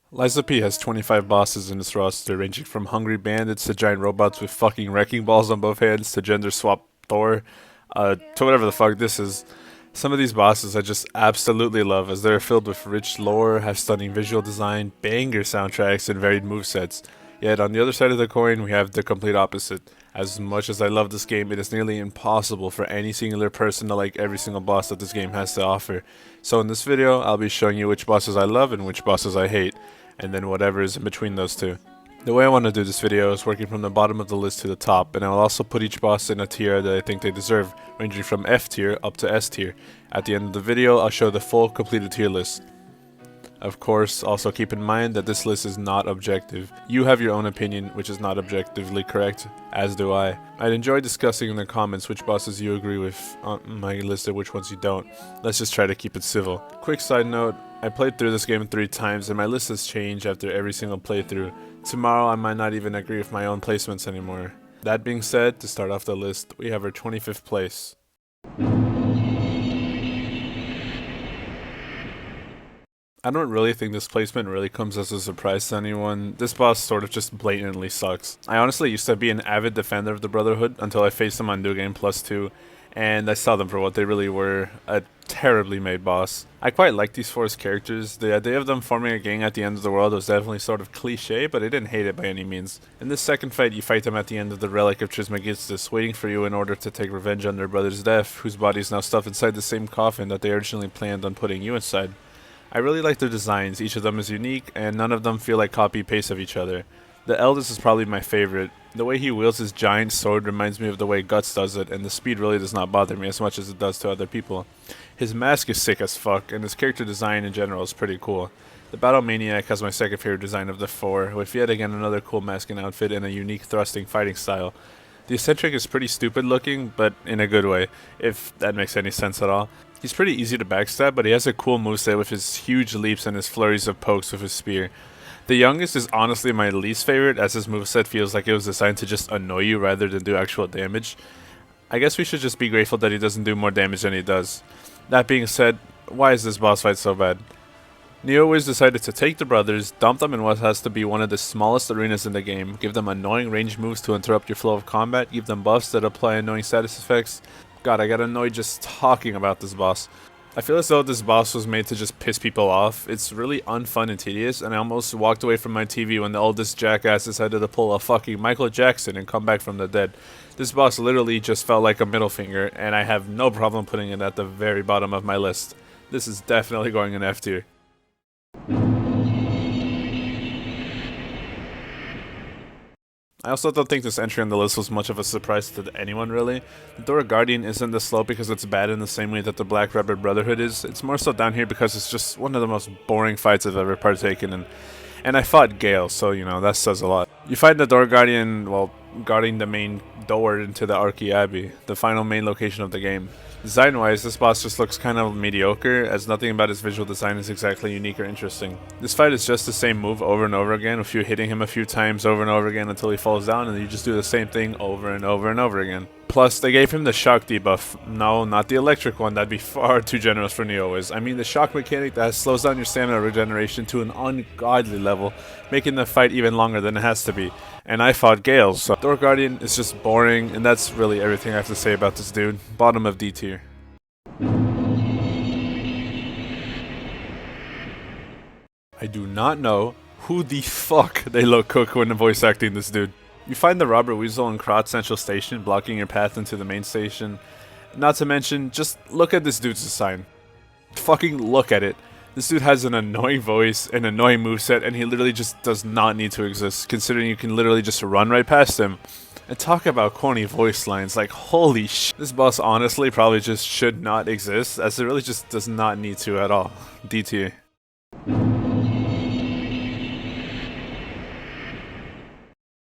Liza P has 25 bosses in its roster, ranging from hungry bandits to giant robots with fucking wrecking balls on both hands to gender swap Thor, to whatever the fuck this is. Some of these bosses I just absolutely love as they're filled with rich lore, have stunning visual design, banger soundtracks, and varied movesets. Yet on the other side of the coin, we have the complete opposite. As much as I love this game, it is nearly impossible for any singular person to like every single boss that this game has to offer. So in this video, I'll be showing you which bosses I love and which bosses I hate, and then whatever is in between those two. The way I want to do this video is working from the bottom of the list to the top, and I will also put each boss in a tier that I think they deserve, ranging from F tier up to S tier. At the end of the video, I'll show the full completed tier list. Of course, also keep in mind that this list is not objective. You have your own opinion, which is not objectively correct, as do I. I'd enjoy discussing in the comments which bosses you agree with on my list and which ones you don't. Let's just try to keep it civil. Quick side note, I played through this game 3 times and my list has changed after every single playthrough. Tomorrow I might not even agree with my own placements anymore. That being said, to start off the list, we have our 25th place. I don't really think this placement really comes as a surprise to anyone. This boss sort of just blatantly sucks. I honestly used to be an avid defender of the Brotherhood until I faced them on New Game Plus 2, and I saw them for what they really were, a terribly made boss. I quite like these forest characters. The idea of them forming a gang at the end of the world was definitely sort of cliche, but I didn't hate it by any means. In this second fight, you fight them at the end of the Relic of Trismegistus, waiting for you in order to take revenge on their brother's death, whose body is now stuffed inside the same coffin that they originally planned on putting you inside. I really like their designs, each of them is unique, and none of them feel like copy-paste of each other. The eldest is probably my favorite. The way he wields his giant sword reminds me of the way Guts does it, and the speed really does not bother me as much as it does to other people. His mask is sick as fuck, and his character design in general is pretty cool. The Battle Maniac has my second favorite design of the 4, with yet again another cool mask and outfit and a unique thrusting fighting style. The Eccentric is pretty stupid looking, but in a good way, if that makes any sense at all. He's pretty easy to backstab, but he has a cool moveset with his huge leaps and his flurries of pokes with his spear. The youngest is honestly my least favorite, as his moveset feels like it was designed to just annoy you rather than do actual damage. I guess we should just be grateful that he doesn't do more damage than he does. That being said, why is this boss fight so bad? Neowiz decided to take the brothers, dump them in what has to be one of the smallest arenas in the game, give them annoying range moves to interrupt your flow of combat, give them buffs that apply annoying status effects. God, I got annoyed just talking about this boss. I feel as though this boss was made to just piss people off. It's really unfun and tedious, and I almost walked away from my TV when the oldest jackass decided to pull a fucking Michael Jackson and come back from the dead. This boss literally just felt like a middle finger, and I have no problem putting it at the very bottom of my list. This is definitely going in F tier. I also don't think this entry on the list was much of a surprise to anyone really. The Dora Guardian isn't this low because it's bad in the same way that the Black Rabbit Brotherhood is. It's more so down here because it's just one of the most boring fights I've ever partaken in. And I fought Gale, so you know, that says a lot. You fight the Dora Guardian, well, guarding the main door into the Arky Abbey, the final main location of the game. Design-wise, this boss just looks kind of mediocre, as nothing about his visual design is exactly unique or interesting. This fight is just the same move over and over again, with you hitting him a few times over and over again until he falls down, and you just do the same thing over and over and over again. Plus, they gave him the shock debuff. No, not the electric one, that'd be far too generous for Neowiz. I mean the shock mechanic that slows down your stamina regeneration to an ungodly level, making the fight even longer than it has to be. And I fought Gale, so Dora Guardian is just boring, and that's really everything I have to say about this dude. Bottom of D tier. I do not know who the fuck they look cook when voice acting this dude. You find the Robert Weasel in Krat Central Station, blocking your path into the main station. Not to mention, just look at this dude's design. Fucking look at it. This dude has an annoying voice, an annoying moveset, and he literally just does not need to exist, considering you can literally just run right past him. And talk about corny voice lines, like holy sh*. This boss honestly probably just should not exist, as it really just does not need to at all. D tier.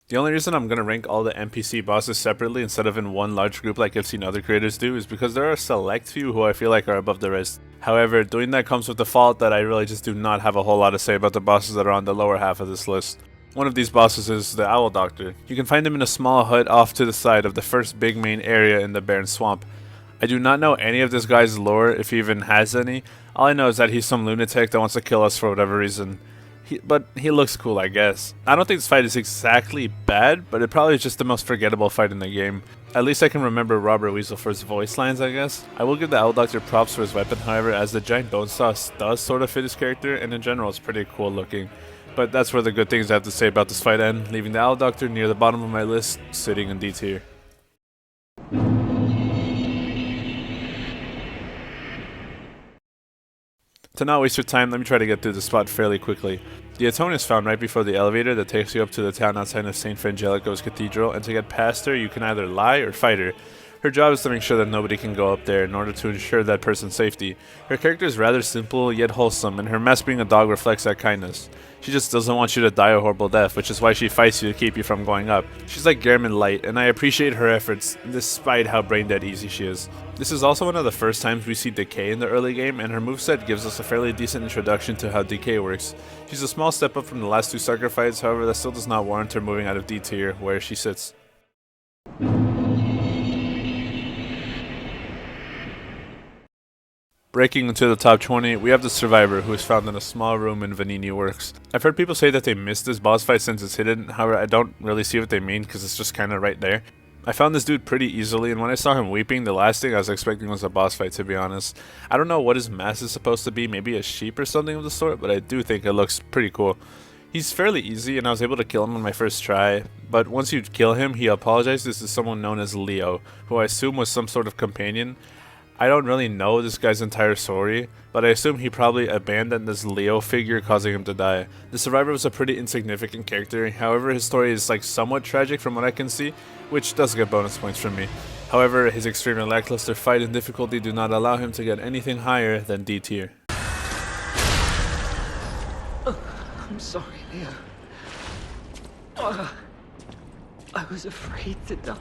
The only reason I'm gonna rank all the NPC bosses separately instead of in one large group like I've seen other creators do is because there are a select few who I feel like are above the rest. However, doing that comes with the fault that I really just do not have a whole lot to say about the bosses that are on the lower half of this list. One of these bosses is the Owl Doctor. You can find him in a small hut off to the side of the first big main area in the Barren Swamp. I do not know any of this guy's lore, if he even has any. All I know is that he's some lunatic that wants to kill us for whatever reason. But he looks cool, I guess. I don't think this fight is exactly bad, but it probably is just the most forgettable fight in the game. At least I can remember Robert Weasel for his voice lines, I guess. I will give the Owl Doctor props for his weapon, however, as the giant bone saw does sort of fit his character, and in general it's pretty cool looking. But that's where the good things I have to say about this fight end, leaving the Owl Doctor near the bottom of my list, sitting in D tier. To not waste your time, let me try to get through the spot fairly quickly. The Atone is found right before the elevator that takes you up to the town outside of St. Frangelico's Cathedral, and to get past her, you can either lie or fight her. Her job is to make sure that nobody can go up there in order to ensure that person's safety. Her character is rather simple yet wholesome, and her mess being a dog reflects that kindness. She just doesn't want you to die a horrible death, which is why she fights you to keep you from going up. She's like Gehrman Light, and I appreciate her efforts despite how brain dead easy she is. This is also one of the first times we see Decay in the early game, and her moveset gives us a fairly decent introduction to how Decay works. She's a small step up from the last two sucker fights, however that still does not warrant her moving out of D tier, where she sits. Breaking into the top 20, we have the Survivor, who is found in a small room in Vanini Works. I've heard people say that they missed this boss fight since it's hidden, however I don't really see what they mean because it's just kinda right there. I found this dude pretty easily, and when I saw him weeping, the last thing I was expecting was a boss fight, to be honest. I don't know what his mask is supposed to be, maybe a sheep or something of the sort, but I do think it looks pretty cool. He's fairly easy, and I was able to kill him on my first try, but once you kill him, he apologizes to someone known as Leo, who I assume was some sort of companion. I don't really know this guy's entire story, but I assume he probably abandoned this Leo figure, causing him to die. The Survivor was a pretty insignificant character, however his story is like somewhat tragic from what I can see, which does get bonus points from me. However, his extremely lackluster fight and difficulty do not allow him to get anything higher than D tier. I'm sorry, Leo. I was afraid to die.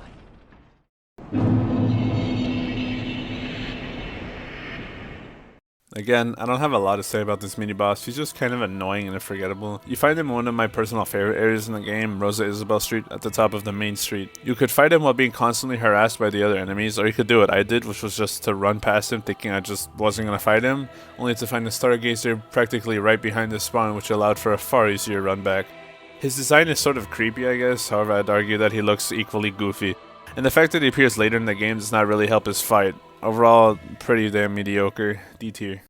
Again, I don't have a lot to say about this mini-boss, he's just kind of annoying and forgettable. You find him in one of my personal favorite areas in the game, Rosa Isabel Street, at the top of the main street. You could fight him while being constantly harassed by the other enemies, or you could do what I did, which was just to run past him thinking I just wasn't going to fight him, only to find the Stargazer practically right behind the spawn, which allowed for a far easier run back. His design is sort of creepy, I guess, however I'd argue that he looks equally goofy. And the fact that he appears later in the game does not really help his fight. Overall, pretty damn mediocre. D tier.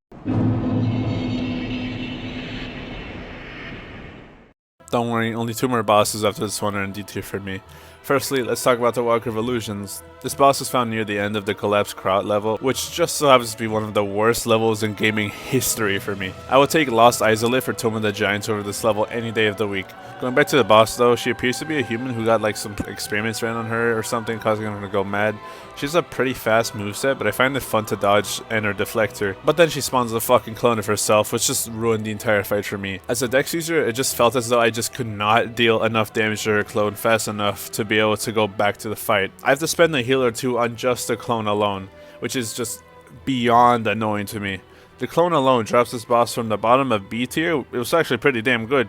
Don't worry, only 2 more bosses after this one are in D tier for me. Firstly, let's talk about the Walker of Illusions. This boss is found near the end of the Collapsed Kraut level, which just so happens to be one of the worst levels in gaming history for me. I would take Lost Isolate for Tomb of the Giants over this level any day of the week. Going back to the boss though, she appears to be a human who got like some experiments ran on her or something, causing her to go mad. She has a pretty fast moveset, but I find it fun to dodge and or deflect her. But then she spawns a fucking clone of herself, which just ruined the entire fight for me. As a Dex user, it just felt as though I just could not deal enough damage to her clone fast enough to be able to go back to the fight. I have to spend a heal or two on just the clone alone, which is just beyond annoying to me. The clone alone drops this boss from the bottom of B tier, it was actually pretty damn good,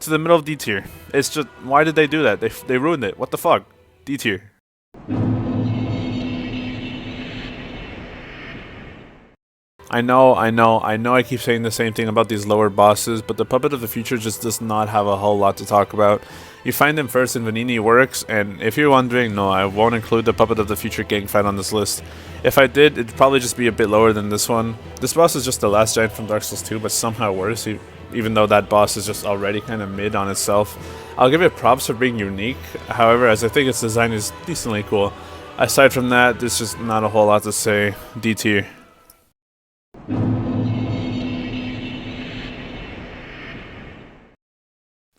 to the middle of D tier. It's just, why did they do that? They ruined it. What the fuck? D tier. I know I keep saying the same thing about these lower bosses, but the Puppet of the Future just does not have a whole lot to talk about. You find him first in Vanini Works, and if you're wondering, no, I won't include the Puppet of the Future gang fight on this list. If I did, it'd probably just be a bit lower than this one. This boss is just the last giant from Dark Souls 2, but somehow worse, even though that boss is just already kind of mid on itself. I'll give it props for being unique, however, as I think its design is decently cool. Aside from that, there's just not a whole lot to say. D tier.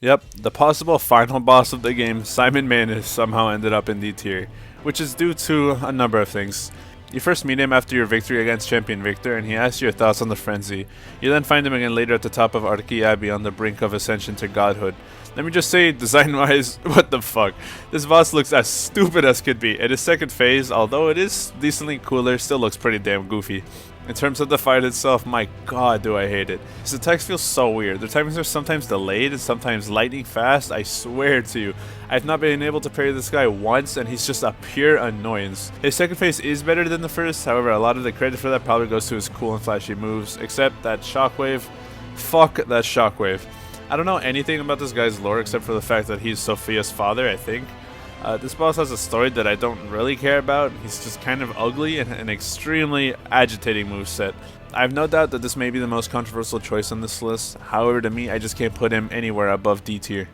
Yep, the possible final boss of the game, Simon Manus, somehow ended up in D tier, which is due to a number of things. You first meet him after your victory against Champion Victor, and he asks your thoughts on the frenzy. You then find him again later at the top of Arki Abbey on the brink of ascension to godhood. Let me just say, design-wise, what the fuck. This boss looks as stupid as could be, and his second phase, although it is decently cooler, still looks pretty damn goofy. In terms of the fight itself, my god do I hate it. The text feels so weird. The timings are sometimes delayed and sometimes lightning fast, I swear to you. I've not been able to parry this guy once and he's just a pure annoyance. His second phase is better than the first, however a lot of the credit for that probably goes to his cool and flashy moves, except that shockwave. Fuck that shockwave. I don't know anything about this guy's lore except for the fact that he's Sophia's father, I think. This boss has a story that I don't really care about. He's just kind of ugly and an extremely agitating moveset. I have no doubt that this may be the most controversial choice on this list. However, to me, I just can't put him anywhere above D tier.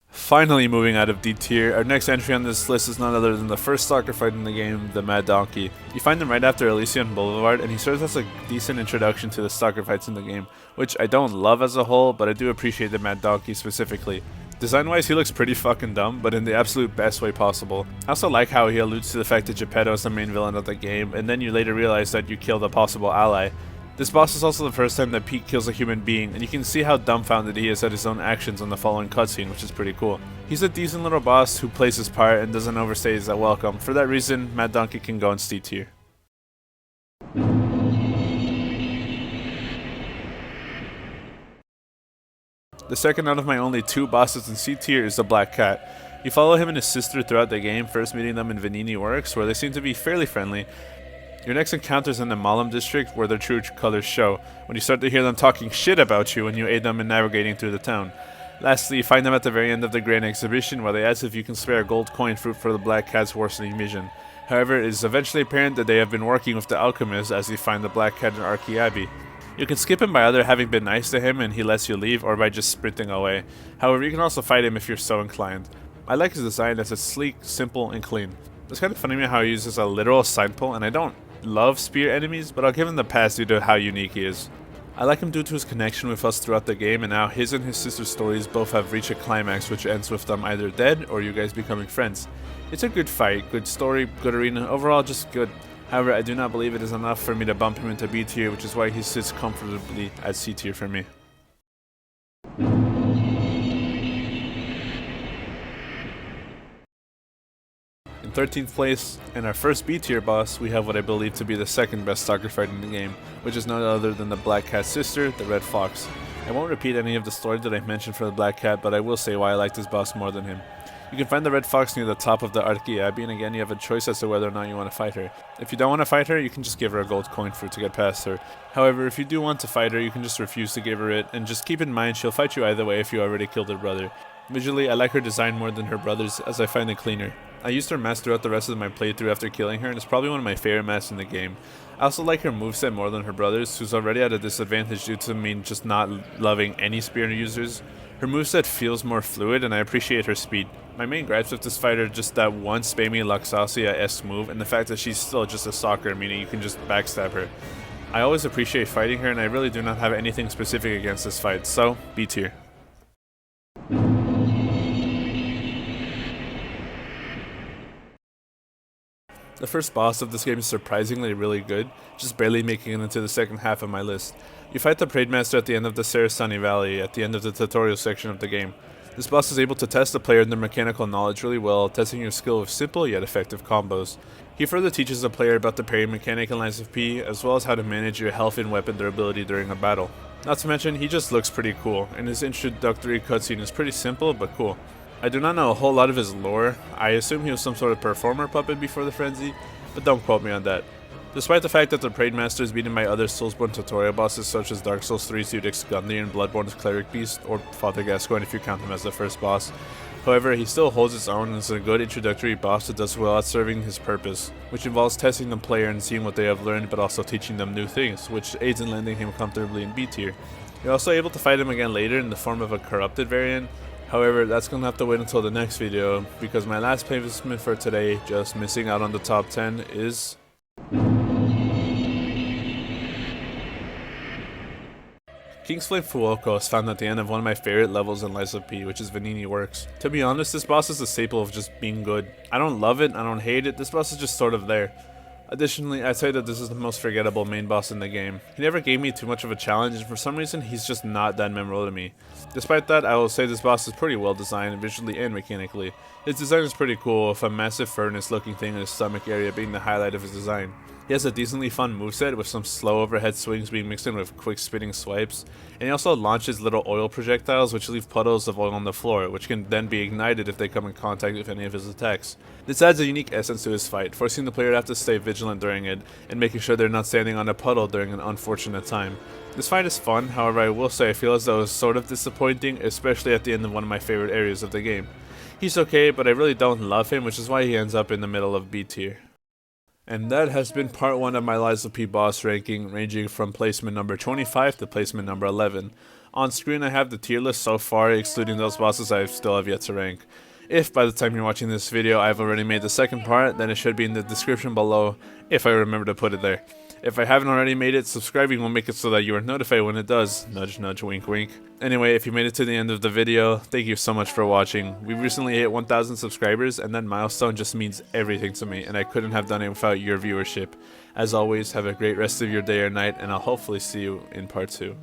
Finally moving out of D tier, our next entry on this list is none other than the first stalker fight in the game, the Mad Donkey. You find him right after Elysian Boulevard, and he serves as a decent introduction to the stalker fights in the game, which I don't love as a whole, but I do appreciate the Mad Donkey specifically. Design-wise, he looks pretty fucking dumb, but in the absolute best way possible. I also like how he alludes to the fact that Geppetto is the main villain of the game, and then you later realize that you killed a possible ally. This boss is also the first time that Pete kills a human being, and you can see how dumbfounded he is at his own actions in the following cutscene, which is pretty cool. He's a decent little boss who plays his part and doesn't overstay his welcome. For that reason, Mad Donkey can go in C tier. The second out of my only two bosses in C tier is the Black Cat. You follow him and his sister throughout the game, first meeting them in Venigni Works, where they seem to be fairly friendly. Your next encounter is in the Malum district, where their true colors show, when you start to hear them talking shit about you and you aid them in navigating through the town. Lastly, you find them at the very end of the Grand Exhibition, where they ask if you can spare a gold coin fruit for the Black Cat's worsening vision. However, it is eventually apparent that they have been working with the alchemist as they find the Black Cat in Archie Abbey. You can skip him by either having been nice to him and he lets you leave, or by just sprinting away. However, you can also fight him if you're so inclined. I like his design as it's sleek, simple, and clean. It's kind of funny how he uses a literal sign pole, and I don't love spear enemies, but I'll give him the pass due to how unique he is. I like him due to his connection with us throughout the game, and how his and his sister's stories both have reached a climax which ends with them either dead or you guys becoming friends. It's a good fight, good story, good arena, overall just good. However, I do not believe it is enough for me to bump him into B tier, which is why he sits comfortably at C tier for me. In 13th place, and our first B tier boss, we have what I believe to be the second best stalker fight in the game, which is none other than the Black Cat's sister, the Red Fox. I won't repeat any of the story that I mentioned for the Black Cat, but I will say why I like this boss more than him. You can find the Red Fox near the top of the Archie Abbey, and again you have a choice as to whether or not you want to fight her. If you don't want to fight her, you can just give her a gold coin fruit to get past her. However, if you do want to fight her, you can just refuse to give her it, and just keep in mind she'll fight you either way if you already killed her brother. Visually, I like her design more than her brother's, as I find it cleaner. I used her mask throughout the rest of my playthrough after killing her, and it's probably one of my favorite masks in the game. I also like her moveset more than her brother's, who's already at a disadvantage due to me just not loving any spear users. Her moveset feels more fluid, and I appreciate her speed. My main gripes with this fighter are just that one spammy Luxasia-esque move, and the fact that she's still just a stalker, meaning you can just backstab her. I always appreciate fighting her, and I really do not have anything specific against this fight, so B tier. The first boss of this game is surprisingly really good, just barely making it into the second half of my list. You fight the Parade Master at the end of the Sarasani Valley, at the end of the tutorial section of the game. This boss is able to test the player and their mechanical knowledge really well, testing your skill with simple yet effective combos. He further teaches the player about the parry mechanic and lines of P, as well as how to manage your health and weapon durability during a battle. Not to mention, he just looks pretty cool, and his introductory cutscene is pretty simple but cool. I do not know a whole lot of his lore. I assume he was some sort of performer puppet before the frenzy, but don't quote me on that. Despite the fact that the Parade Master is beaten by other Soulsborne tutorial bosses such as Dark Souls 3's Udix Gundy and Bloodborne's Cleric Beast, or Father Gascoigne if you count him as the first boss. However, he still holds his own and is a good introductory boss that does well at serving his purpose, which involves testing the player and seeing what they have learned, but also teaching them new things, which aids in landing him comfortably in B tier. You're also able to fight him again later in the form of a corrupted variant. However, that's gonna have to wait until the next video, because my last placement for today, just missing out on the top 10, is King's Flame Fuoco is found at the end of one of my favorite levels in Lies of P, which is Venigni Works. To be honest, this boss is a staple of just being good. I don't love it, I don't hate it, this boss is just sort of there. Additionally, I'd say that this is the most forgettable main boss in the game. He never gave me too much of a challenge, and for some reason, he's just not that memorable to me. Despite that, I will say this boss is pretty well designed, visually and mechanically. His design is pretty cool, with a massive furnace looking thing in his stomach area being the highlight of his design. He has a decently fun moveset with some slow overhead swings being mixed in with quick spinning swipes, and he also launches little oil projectiles which leave puddles of oil on the floor, which can then be ignited if they come in contact with any of his attacks. This adds a unique essence to his fight, forcing the player to have to stay vigilant during it, and making sure they're not standing on a puddle during an unfortunate time. This fight is fun, however I will say I feel as though it was sort of disappointing, especially at the end of one of my favorite areas of the game. He's okay, but I really don't love him, which is why he ends up in the middle of B tier. And that has been part 1 of my Lies of P boss ranking, ranging from placement number 25 to placement number 11. On screen I have the tier list so far, excluding those bosses I still have yet to rank. If by the time you're watching this video I've already made the second part, then it should be in the description below, if I remember to put it there. If I haven't already made it, subscribing will make it so that you are notified when it does. Nudge nudge, wink wink. Anyway, if you made it to the end of the video, thank you so much for watching. We recently hit 1,000 subscribers, and that milestone just means everything to me, and I couldn't have done it without your viewership. As always, have a great rest of your day or night, and I'll hopefully see you in part 2.